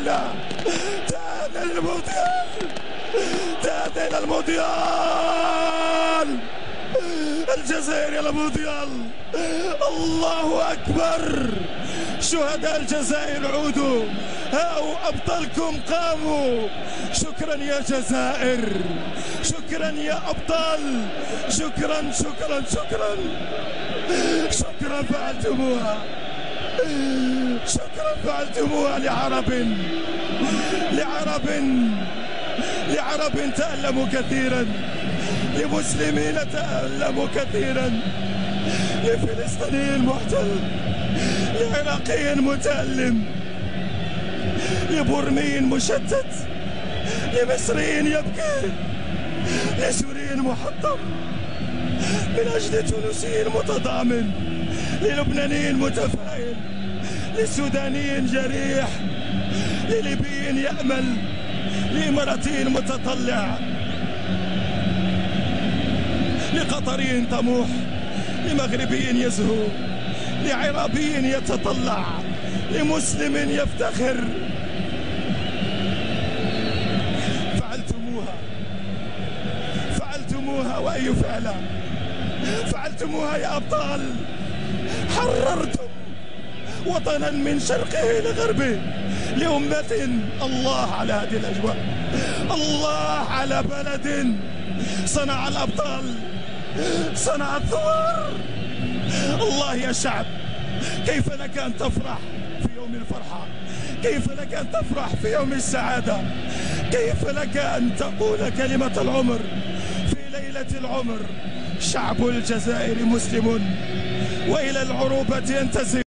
تأهلنا للمونديال، تأهلنا المونديال، الجزائر إلى المونديال. الله أكبر، شهداء الجزائر عودوا، هاو أبطالكم قاموا. شكرا يا جزائر، شكرا يا أبطال، شكرا شكرا شكرا شكرا، فعلتموها، شكرا فعلتموها لعرب تألموا كثيرا، لمسلمين تألموا كثيرا، لفلسطيني محتل، لعراقي متألم، لبرمي مشتت، لمصري يبكي، لسوري محطم، من أجل تونسي متضامن، للبناني متفائل، لسوداني جريح، لليبي يأمل، لإماراتي متطلع، لقطري طموح، لمغربي يزهو، لعربي يتطلع، لمسلم يفتخر. فعلتموها وأي فعل، فعلتموها يا أبطال. حررتم وطنا من شرقه لغربه لأمة. الله على هذه الأجواء، الله على بلد صنع الأبطال، صنع الثوار. الله يا شعب، كيف لك أن تفرح في يوم الفرحة؟ كيف لك أن تفرح في يوم السعادة؟ كيف لك أن تقول كلمة العمر في ليلة العمر؟ شعب الجزائر مسلم وإلى العروبة ينتسب.